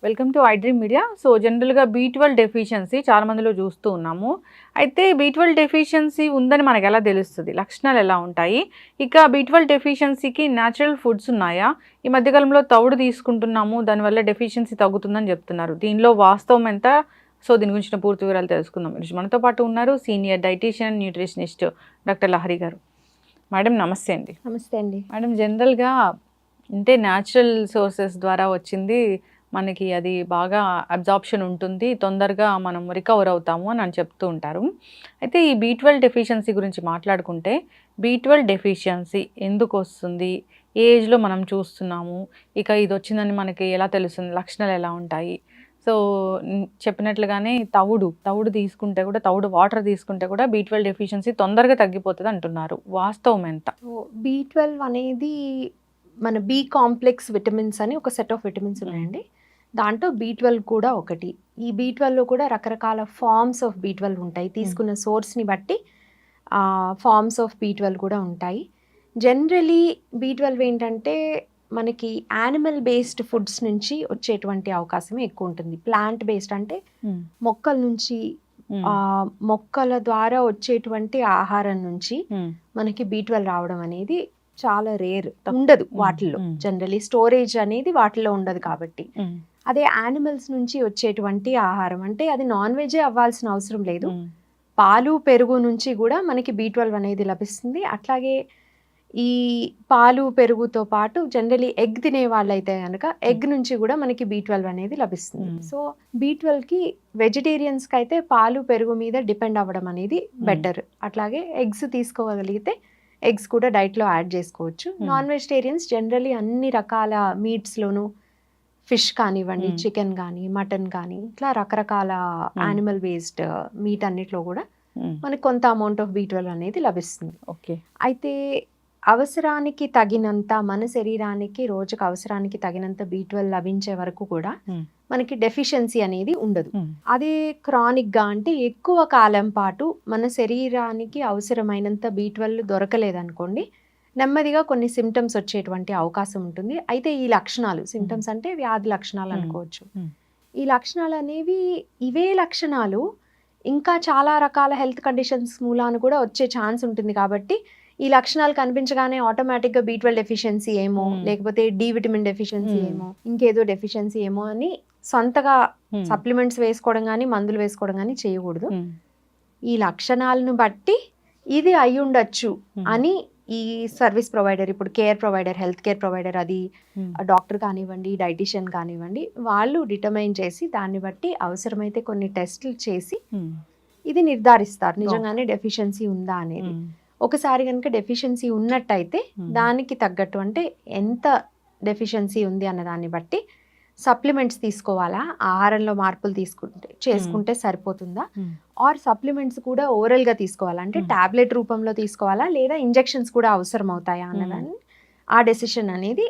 Welcome to iDream media. So జనరల్గా B12 deficiency చాలా మందిలో చూస్తూ ఉన్నాము. అయితే B12 డెఫిషియన్సీ ఉందని మనకు ఎలా తెలుస్తుంది, లక్షణాలు ఎలా ఉంటాయి? ఇక B12 డెఫిషియన్సీకి న్యాచురల్ ఫుడ్స్ ఉన్నాయా? ఈ మధ్యకాలంలో తవుడు తీసుకుంటున్నాము, దానివల్ల డెఫిషియన్సీ తగ్గుతుందని చెప్తున్నారు. దీనిలో వాస్తవం ఎంత? సో దీని గురించిన పూర్తి వివరాలు తెలుసుకుందాం. ఈరోజు మనతో పాటు ఉన్నారు senior dietitian nutritionist doctor Lahari గారు. మేడం నమస్తే అండి. నమస్తే అండి. మేడం, జనరల్గా అంటే న్యాచురల్ సోర్సెస్ ద్వారా వచ్చింది మనకి అది బాగా అబ్జార్ప్షన్ ఉంటుంది, తొందరగా మనం రికవర్ అవుతాము అని చెప్తూ ఉంటారు. అయితే ఈ B12 డెఫిషియన్సీ గురించి మాట్లాడుకుంటే B12 డెఫిషియన్సీ ఎందుకు వస్తుంది, ఏ ఏజ్లో మనం చూస్తున్నాము, ఇక ఇది వచ్చిందని మనకి ఎలా తెలుస్తుంది, లక్షణాలు ఎలా ఉంటాయి? సో చెప్పినట్లుగానే తవుడు తీసుకుంటే కూడా, తవుడు వాటర్ తీసుకుంటే కూడా B12 డెఫిషియన్సీ తొందరగా తగ్గిపోతుంది అంటున్నారు. వాస్తవం ఎంత? B12 అనేది మన బి కాంప్లెక్స్ విటమిన్స్ అని ఒక సెట్ ఆఫ్ విటమిన్స్ ఉన్నాయండి. దాంట్లో B12 కూడా ఒకటి. ఈ B12లో కూడా రకరకాల ఫార్మ్స్ ఆఫ్ B12 ఉంటాయి. తీసుకున్న సోర్స్ని బట్టి ఫార్మ్స్ ఆఫ్ B12 కూడా ఉంటాయి. జనరలీ B12 ఏంటంటే మనకి యానిమల్ బేస్డ్ ఫుడ్స్ నుంచి వచ్చేటువంటి అవకాశం ఎక్కువ ఉంటుంది. ప్లాంట్ బేస్డ్ అంటే మొక్కల నుంచి, మొక్కల ద్వారా వచ్చేటువంటి ఆహారం నుంచి మనకి B12 రావడం అనేది చాలా రేర్, ఉండదు వాటిల్లో. జనరలీ స్టోరేజ్ అనేది వాటిల్లో ఉండదు కాబట్టి. అదే యానిమల్స్ నుంచి వచ్చేటువంటి ఆహారం అంటే అది నాన్ వెజే అవ్వాల్సిన అవసరం లేదు. పాలు పెరుగు నుంచి కూడా మనకి B12 అనేది లభిస్తుంది. అట్లాగే ఈ పాలు పెరుగుతో పాటు జనరలీ ఎగ్ తినే వాళ్ళైతే కనుక ఎగ్ నుంచి కూడా మనకి B12 అనేది లభిస్తుంది. సో B12కి వెజిటేరియన్స్కి అయితే పాలు పెరుగు మీద డిపెండ్ అవ్వడం అనేది బెటర్. అట్లాగే ఎగ్స్ తీసుకోగలిగితే ఎగ్స్ కూడా డైట్లో యాడ్ చేసుకోవచ్చు. నాన్ వెజిటేరియన్స్ జనరలీ అన్ని రకాల మీట్స్లోనూ, ఫిష్ కానివ్వండి, చికెన్ కానీ, మటన్ కానీ, ఇట్లా రకరకాల యానిమల్ బేస్డ్ మీట్ అన్నిట్లో కూడా మనకి కొంత అమౌంట్ ఆఫ్ B12 అనేది లభిస్తుంది. ఓకే. అయితే అవసరానికి తగినంత, మన శరీరానికి రోజుకు అవసరానికి తగినంత B12 లభించే వరకు కూడా మనకి డెఫిషియన్సీ అనేది ఉండదు. అదే క్రానిక్గా అంటే ఎక్కువ కాలం పాటు మన శరీరానికి అవసరమైనంత B12 దొరకలేదనుకోండి, నెమ్మదిగా కొన్ని సిమ్టమ్స్ వచ్చేటువంటి అవకాశం ఉంటుంది. అయితే ఈ లక్షణాలు, సిమ్టమ్స్ అంటే వ్యాధి లక్షణాలు అనుకోవచ్చు. ఈ లక్షణాలు అనేవి, ఇవే లక్షణాలు ఇంకా చాలా రకాల హెల్త్ కండిషన్స్ మూలాన కూడా వచ్చే ఛాన్స్ ఉంటుంది. కాబట్టి ఈ లక్షణాలు కనిపించగానే ఆటోమేటిక్గా B12 డెఫిషియన్సీ ఏమో, లేకపోతే D విటమిన్ డెఫిషియన్సీ ఏమో, ఇంకేదో డెఫిషియన్సీ ఏమో అని సొంతగా సప్లిమెంట్స్ వేసుకోవడం కానీ, మందులు వేసుకోవడం కానీ చేయకూడదు. ఈ లక్షణాలను బట్టి ఇది అయి ఉండొచ్చు అని ఈ సర్వీస్ ప్రొవైడర్, ఇప్పుడు care provider, health care provider, అది డాక్టర్ కానివ్వండి, డైటీషియన్ కానివ్వండి, వాళ్ళు డిటర్మైన్ చేసి దాన్ని బట్టి అవసరమైతే కొన్ని టెస్టులు చేసి ఇది నిర్ధారిస్తారు నిజంగానే డెఫిషియన్సీ ఉందా అనేది. ఒకసారి కనుక డెఫిషియన్సీ ఉన్నట్టయితే దానికి తగ్గట్టు, అంటే ఎంత డెఫిషియన్సీ ఉంది అన్న దాన్ని బట్టి సప్లిమెంట్స్ తీసుకోవాలా, ఆహారంలో మార్పులు చేసుకుంటే సరిపోతుందా, ఆర్ సప్లిమెంట్స్ కూడా ఓరల్గా తీసుకోవాలా, అంటే టాబ్లెట్ రూపంలో తీసుకోవాలా, లేదా ఇంజెక్షన్స్ కూడా అవసరం అవుతాయా అన్నదాన్ని ఆ డెసిషన్ అనేది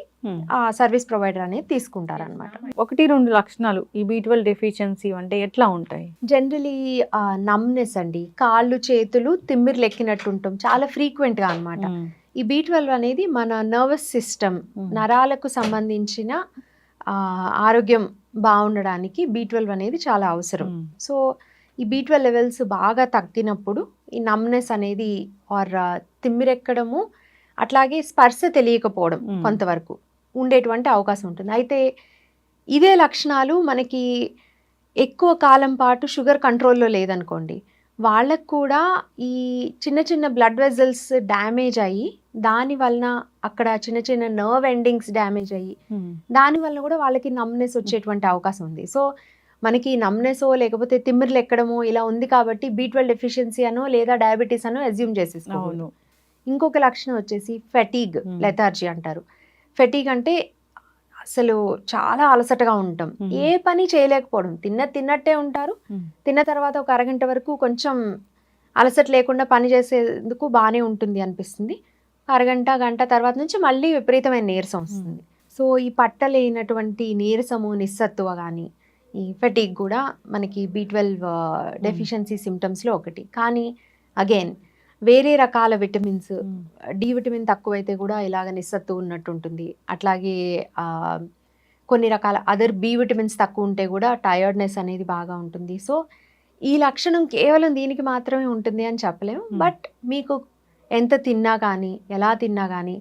ఆ సర్వీస్ ప్రొవైడర్ అనేది తీసుకుంటారనమాట. 1-2 లక్షణాలు ఈ B12 డెఫిషియన్సీ అంటే ఎట్లా ఉంటాయి? జనరలీ నమ్నెస్ అండి, కాళ్ళు చేతులు తిమ్మిర్లు ఎక్కినట్టు ఉంటాం చాలా ఫ్రీక్వెంట్గా అనమాట. ఈ B12 అనేది మన నర్వస్ సిస్టమ్, నరాలకు సంబంధించిన ఆరోగ్యం బాగుండడానికి B12 అనేది చాలా అవసరం. సో ఈ B12 లెవెల్స్ బాగా తగ్గినప్పుడు ఈ నమ్నెస్ అనేది ఆర్ తిమ్మిరెక్కడము, అట్లాగే స్పర్శ తెలియకపోవడం కొంతవరకు ఉండేటువంటి అవకాశం ఉంటుంది. అయితే ఇదే లక్షణాలు మనకి ఎక్కువ కాలం పాటు షుగర్ కంట్రోల్లో లేదనుకోండి, వాళ్ళకు కూడా ఈ చిన్న చిన్న బ్లడ్ వెజల్స్ డ్యామేజ్ అయ్యి, దాని వలన అక్కడ చిన్న చిన్న నర్వ్ ఎండింగ్స్ డ్యామేజ్ అయ్యి, దాని వలన కూడా వాళ్ళకి నమ్నెస్ వచ్చేటువంటి అవకాశం ఉంది. సో మనకి నమ్నెసో లేకపోతే తిమ్మిర్లు ఎక్కడమో ఇలా ఉంది కాబట్టి B12 డెఫిషియన్సీ అనో లేదా డయాబెటీస్ అనో అజ్యూమ్ చేసేసుకోవాలి. ఇంకొక లక్షణం వచ్చేసి ఫెటీగ్, లెథార్జీ అంటారు. ఫెటీగ్ అంటే అసలు చాలా అలసటగా ఉంటాం, ఏ పని చేయలేకపోవడం, తిన్నట్టే ఉంటారు, తిన్న తర్వాత ఒక అరగంట వరకు కొంచెం అలసట లేకుండా పని చేసేందుకు బాగానే ఉంటుంది అనిపిస్తుంది, అరగంట గంట తర్వాత నుంచి మళ్ళీ విపరీతమైన నీరసం వస్తుంది. సో ఈ పట్టలేనటువంటి నీరసము, నిస్సత్తువ కానీ, ఈ ఫెటీగ్ కూడా మనకి B12 డెఫిషియన్సీ సిమ్టమ్స్లో ఒకటి. కానీ అగైన్ వేరే రకాల విటమిన్స్, డి విటమిన్ తక్కువైతే కూడా ఇలాగ నిస్సత్తు ఉన్నట్టు ఉంటుంది. అట్లాగే కొన్ని రకాల అదర్ బి విటమిన్స్ తక్కువ ఉంటే కూడా టయర్డ్నెస్ అనేది బాగా ఉంటుంది. సో ఈ లక్షణం కేవలం దీనికి మాత్రమే ఉంటుంది అని చెప్పలేము. బట్ మీకు ఎంత తిన్నా కానీ, ఎలా తిన్నా కానీ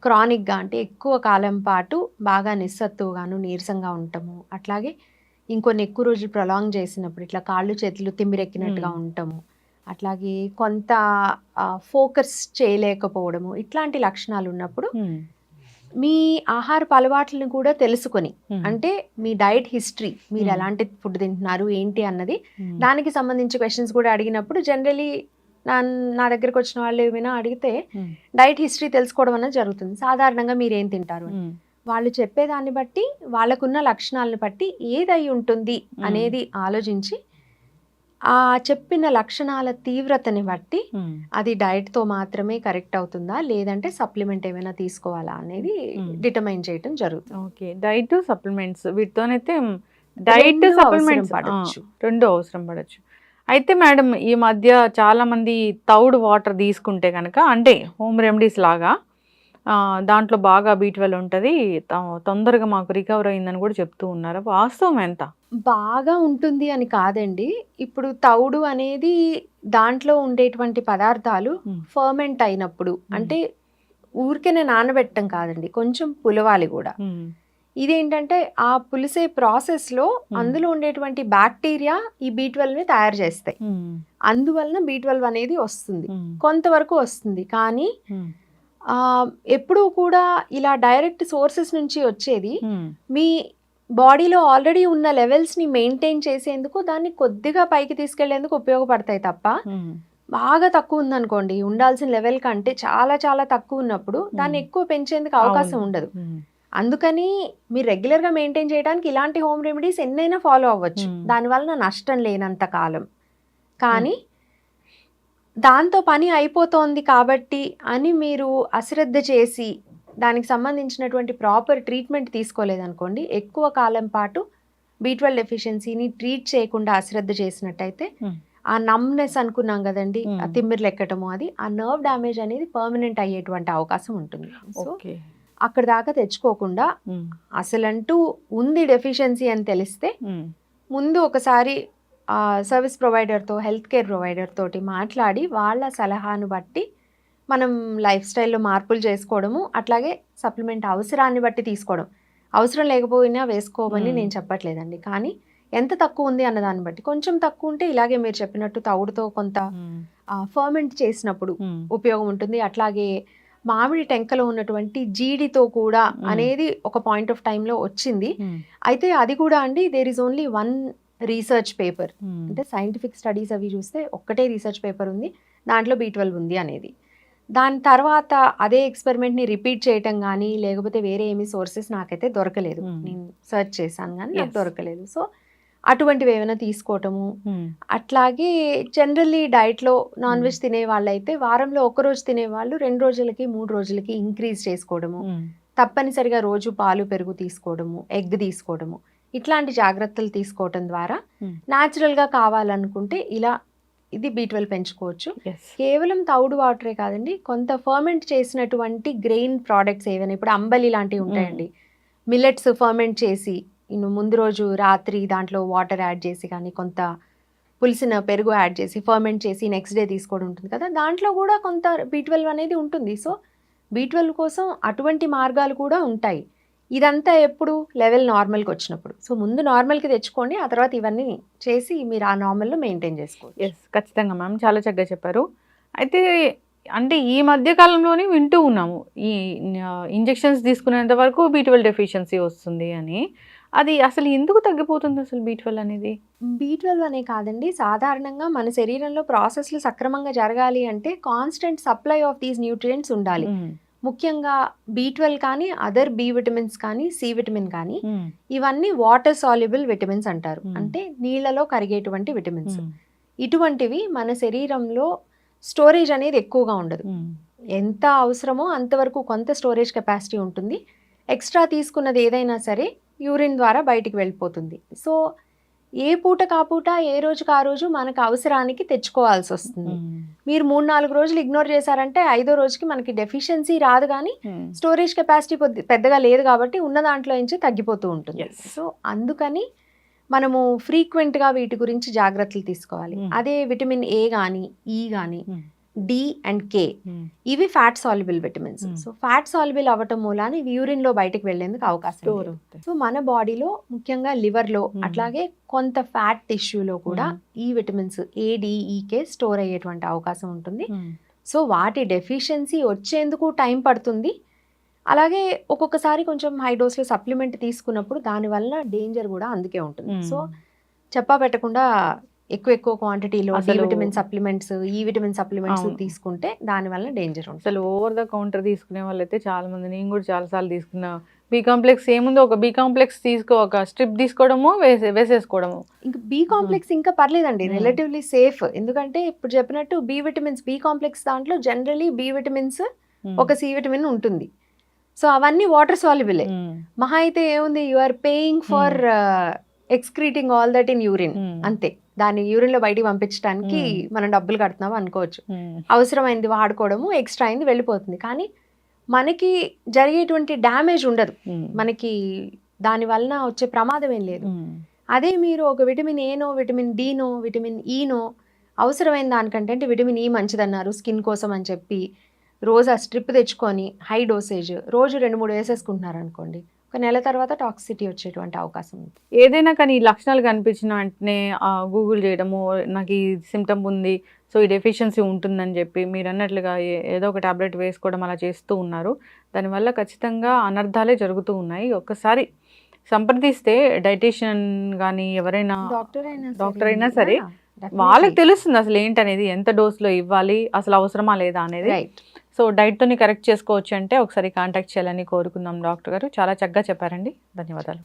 క్రానిక్గా అంటే ఎక్కువ కాలం పాటు బాగా నిస్సత్తుగాను, నీరసంగా ఉండటము, అట్లాగే ఇంకొన్ని ఎక్కువ రోజులు ప్రొలాంగ్ చేసినప్పుడు ఇట్లా కాళ్ళు చేతులు తిమ్మిరెక్కినట్టుగా ఉండటము, అట్లాగే కొంత ఫోకస్ చేయలేకపోవడము, ఇట్లాంటి లక్షణాలు ఉన్నప్పుడు మీ ఆహారపు అలవాట్లను కూడా తెలుసుకొని, అంటే మీ డైట్ హిస్టరీ, మీరు ఎలాంటి ఫుడ్ తింటున్నారు ఏంటి అన్నది దానికి సంబంధించి క్వశ్చన్స్ కూడా అడిగినప్పుడు జనరలీ నా దగ్గరకు వచ్చిన వాళ్ళు ఏమైనా అడిగితే డైట్ హిస్టరీ తెలుసుకోవడం అనేది జరుగుతుంది. సాధారణంగా మీరు ఏం తింటారు వాళ్ళు చెప్పేదాన్ని బట్టి, వాళ్ళకున్న లక్షణాలను బట్టి ఏదై ఉంటుంది అనేది ఆలోచించి ఆ చెప్పిన లక్షణాల తీవ్రతని బట్టి అది డైట్తో మాత్రమే కరెక్ట్ అవుతుందా, లేదంటే సప్లిమెంట్ ఏమైనా తీసుకోవాలా అనేది డిటర్మైన్ చేయడం జరుగుతుంది. ఓకే, డైట్ సప్లిమెంట్స్ వీటితోనైతే డైట్ సప్లిమెంట్స్ రెండు అవసరం పడచ్చు. అయితే మేడం, ఈ మధ్య చాలామంది తౌడు వాటర్ తీసుకుంటే కనుక, అంటే హోమ్ రెమెడీస్ లాగా దాంట్లో బాగా B12 ఉంటుంది, తొందరగా మాకు రికవర్ అయిందని కూడా చెప్తూ ఉన్నారు. వాస్తవం ఎంత? బాగా ఉంటుంది అని కాదండి. ఇప్పుడు తౌడు అనేది దాంట్లో ఉండేటువంటి పదార్థాలు ఫర్మెంట్ అయినప్పుడు, అంటే ఊరికేనే నానబెట్టడం కాదండి, కొంచెం పులవాలి కూడా. ఇదేంటంటే ఆ పులిసే ప్రాసెస్లో అందులో ఉండేటువంటి బ్యాక్టీరియా ఈ B12ని తయారు చేస్తాయి. అందువలన B12 అనేది వస్తుంది, కొంతవరకు వస్తుంది. కానీ ఎప్పుడూ కూడా ఇలా డైరెక్ట్ సోర్సెస్ నుంచి వచ్చేది మీ బాడీలో ఆల్రెడీ ఉన్న లెవెల్స్ని మెయింటైన్ చేసేందుకు, దాన్ని కొద్దిగా పైకి తీసుకెళ్లేందుకు ఉపయోగపడతాయి తప్ప, బాగా తక్కువ ఉందనుకోండి, ఉండాల్సిన లెవెల్ కంటే చాలా చాలా తక్కువ ఉన్నప్పుడు దాన్ని ఎక్కువ పెంచేందుకు అవకాశం ఉండదు. అందుకని మీరు రెగ్యులర్గా మెయింటైన్ చేయడానికి ఇలాంటి హోమ్ రెమెడీస్ ఎన్నైనా ఫాలో అవ్వచ్చు, దానివల్ల నష్టం లేనంత కాలం. కానీ దాంతో పని అయిపోతోంది కాబట్టి అని మీరు అశ్రద్ధ చేసి దానికి సంబంధించినటువంటి ప్రాపర్ ట్రీట్మెంట్ తీసుకోలేదనుకోండి, ఎక్కువ కాలం పాటు B12 డెఫిషియన్సీని ట్రీట్ చేయకుండా అశ్రద్ధ చేసినట్టయితే ఆ నమ్నెస్ అనుకున్నాం కదండి, ఆ తిమ్మిర్లు ఎక్కటము, అది ఆ నర్వ్ డ్యామేజ్ అనేది పర్మనెంట్ అయ్యేటువంటి అవకాశం ఉంటుంది. సో అక్కడ దాకా తెచ్చుకోకుండా, అసలంటూ ఉంది డెఫిషియన్సీ అని తెలిస్తే ముందు ఒకసారి సర్వీస్ ప్రొవైడర్తో, హెల్త్ కేర్ ప్రొవైడర్ తోటి మాట్లాడి వాళ్ళ సలహాను బట్టి మనం లైఫ్ స్టైల్లో మార్పులు చేసుకోవడము, అట్లాగే సప్లిమెంట్ అవసరాన్ని బట్టి తీసుకోవడం. అవసరం లేకపోయినా వేసుకోమని నేను చెప్పట్లేదండి, కానీ ఎంత తక్కువ ఉంది అన్న దాన్ని బట్టి. కొంచెం తక్కువ ఉంటే ఇలాగే మీరు చెప్పినట్టు తౌడుతో కొంత ఫర్మెంట్ చేసినప్పుడు ఉపయోగం ఉంటుంది. అట్లాగే మామిడి టెంకలో ఉన్నటువంటి జీడితో కూడా అనేది ఒక పాయింట్ ఆఫ్ టైంలో వచ్చింది. అయితే అది కూడా అండి, there is only one research paper, అంటే సైంటిఫిక్ స్టడీస్ అవి చూస్తే ఒక్కటే రీసెర్చ్ పేపర్ ఉంది, దాంట్లో B12 ఉంది అనేది. దాని తర్వాత అదే ఎక్స్పెరిమెంట్ని రిపీట్ చేయటం కానీ, లేకపోతే వేరే ఏమి సోర్సెస్ నాకైతే దొరకలేదు. నేను సెర్చ్ చేశాను కానీ నాకు దొరకలేదు. సో అటువంటివి ఏమైనా తీసుకోవటము. అట్లాగే జనరల్లీ డైట్లో నాన్ వెజ్ తినే వాళ్ళైతే వారంలో ఒకరోజు తినేవాళ్ళు 2 రోజులకి 3 రోజులకి ఇంక్రీజ్ చేసుకోవడము, తప్పనిసరిగా రోజు పాలు పెరుగు తీసుకోవడము, ఎగ్ తీసుకోవడము, ఇట్లాంటి జాగ్రత్తలు తీసుకోవటం ద్వారా న్యాచురల్గా కావాలనుకుంటే ఇలా ఇది B12 పెంచుకోవచ్చు. కేవలం తౌడు వాటరే కాదండి, కొంత ఫర్మెంట్ చేసినటువంటి గ్రెయిన్ ప్రోడక్ట్స్ ఏవైనా, ఇప్పుడు అంబలి లాంటివి ఉంటాయండి, మిల్లెట్స్ ఫర్మెంట్ చేసి ముందు రోజు రాత్రి దాంట్లో వాటర్ యాడ్ చేసి కానీ, కొంత పులిసిన పెరుగు యాడ్ చేసి ఫర్మెంట్ చేసి నెక్స్ట్ డే తీసుకోవడం ఉంటుంది కదా, దాంట్లో కూడా కొంత B12 అనేది ఉంటుంది. సో B12 కోసం అటువంటి మార్గాలు కూడా ఉంటాయి. ఇదంతా ఎప్పుడు లెవెల్ నార్మల్కి వచ్చినప్పుడు. సో ముందు నార్మల్కి తెచ్చుకోండి, ఆ తర్వాత ఇవన్నీ చేసి మీరు ఆ నార్మల్లో మెయింటైన్ చేసుకోండి. ఖచ్చితంగా మ్యామ్, చాలా చక్కగా చెప్పారు. అయితే అంటే ఈ మధ్య కాలంలోనే వింటూ ఉన్నాము, ఈ ఇంజెక్షన్స్ తీసుకునేంత వరకు B12 డెఫిషియన్సీ వస్తుంది అని. అది అసలు ఎందుకు తగ్గిపోతుంది అసలు B12 అనేది? B12 అనే కాదండి, సాధారణంగా మన శరీరంలో ప్రాసెస్లు సక్రమంగా జరగాలి అంటే constant supply of these nutrients ఉండాలి. ముఖ్యంగా B12 కానీ, అదర్ B విటమిన్స్ కానీ, C విటమిన్ కానీ, ఇవన్నీ వాటర్ సాల్యుబుల్ విటమిన్స్ అంటారు, అంటే నీళ్లలో కరిగేటువంటి విటమిన్స్. ఇటువంటివి మన శరీరంలో స్టోరేజ్ అనేది ఎక్కువగా ఉండదు. ఎంత అవసరమో అంతవరకు కొంత స్టోరేజ్ కెపాసిటీ ఉంటుంది. ఎక్స్ట్రా తీసుకున్నది ఏదైనా సరే యూరిన్ ద్వారా బయటికి వెళ్ళిపోతుంది. సో ఏ పూటకు ఆ పూట ఏ రోజుకి ఆ రోజు మనకు అవసరానికి తెచ్చుకోవాల్సి వస్తుంది. మీరు 3-4 రోజులు ఇగ్నోర్ చేశారంటే 5వ రోజుకి మనకి డెఫిషియన్సీ రాదు, కానీ స్టోరేజ్ కెపాసిటీ పెద్దగా లేదు కాబట్టి ఉన్న దాంట్లో నుంచి తగ్గిపోతూ ఉంటుంది. Yes. సో అందుకని మనము ఫ్రీక్వెంట్గా వీటి గురించి జాగ్రత్తలు తీసుకోవాలి. అదే విటమిన్ ఏ కానీ ఈ కానీ డి అండ్ కే ఇవి fat soluble vitamins. So fat soluble అవ్వటం మూలాన ఇవి యూరిన్ లో బయటకు వెళ్లేందుకు అవకాశం లేదు. సో మన బాడీలో ముఖ్యంగా లివర్ లో అట్లాగే కొంత ఫ్యాట్ టిష్యూలో కూడా ఈ విటమిన్స్ ఏడిఈకే స్టోర్ అయ్యేటువంటి అవకాశం ఉంటుంది. సో వాటి డెఫిషియన్సీ వచ్చేందుకు టైం పడుతుంది. అలాగే ఒక్కొక్కసారి కొంచెం హై డోస్లో సప్లిమెంట్ తీసుకున్నప్పుడు దానివల్ల డేంజర్ కూడా అందుకే ఉంటుంది. సో చెప్పా పెట్టకుండా ఎక్కువ క్వాంటిటీలో విటమిన్ సప్లిమెంట్స్ ఈ విటమిన్ సప్లిమెంట్స్ తీసుకుంటే దానివల్ల డేంజర్ ఉంటుంది. అసలు ఓవర్ ద కౌంటర్ తీసుకునే వాళ్ళైతే చాలా మంది, నేను కూడా చాలా సార్లు తీసుకున్నా. బి కాంప్లెక్స్ ఏముంది, ఒక బి కాంప్లెక్స్ ఒక స్ట్రిప్ తీసుకోవడము వేసేసుకోవడము. ఇంకా బి కాంప్లెక్స్ ఇంకా పర్లేదండి, రిలేటివ్లీ సేఫ్. ఎందుకంటే ఇప్పుడు చెప్పినట్టు బి విటమిన్స్, బి కాంప్లెక్స్ దాంట్లో జనరలీ బి విటమిన్స్ ఒక సి విటమిన్ ఉంటుంది. సో అవన్నీ వాటర్ సాల్యుబులే. మహా అయితే ఏముంది, you are paying for excreting all that in urine, అంతే. దాన్ని యూరిన్ లో బయటికి పంపించడానికి మనం డబ్బులు కడుతున్నాం అనుకోవచ్చు. అవసరమైంది వాడుకోవడము, ఎక్స్ట్రా అయింది వెళ్ళిపోతుంది. కానీ మనకి జరిగేటువంటి డ్యామేజ్ ఉండదు, మనకి దాని వలన వచ్చే ప్రమాదం ఏం లేదు. అదే మీరు ఒక విటమిన్ ఏనో విటమిన్ డీనో విటమిన్ ఈనో అవసరమైన దానికంటే, అంటే విటమిన్ ఈ మంచిదన్నారు స్కిన్ కోసం అని చెప్పి రోజు ఆ స్ట్రిప్ తెచ్చుకొని హై డోసేజ్ రోజు 2-3 వేసేసుకుంటున్నారు అనుకోండి, ఒక నెల తర్వాత టాక్సిసిటీ వచ్చేటువంటి అవకాశం ఉంది. ఏదైనా కానీ ఈ లక్షణాలు కనిపించిన వెంటనే గూగుల్ చేయడము, నాకు ఈ సిమ్టమ్ ఉంది, సో ఈ డెఫిషియన్సీ ఉంటుందని చెప్పి మీరు అన్నట్లుగా ఏదో ఒక టాబ్లెట్ వేసుకోవడం అలా చేస్తూ ఉన్నారు. దానివల్ల ఖచ్చితంగా అనర్థాలే జరుగుతూ ఉన్నాయి. ఒక్కసారి సంప్రదిస్తే డైటీషియన్ కానీ ఎవరైనా డాక్టర్ అయినా సరే వాళ్ళకి తెలుస్తుంది అసలు ఏంటనేది, ఎంత డోస్లో ఇవ్వాలి, అసలు అవసరమా లేదా అనేది. సో డైట్తోని కరెక్ట్ చేసుకోవచ్చు అంటే ఒకసారి కాంటాక్ట్ చేయాలని కోరుకుందాం డాక్టర్ గారు. చాలా చక్కగా చెప్పారండి, ధన్యవాదాలు.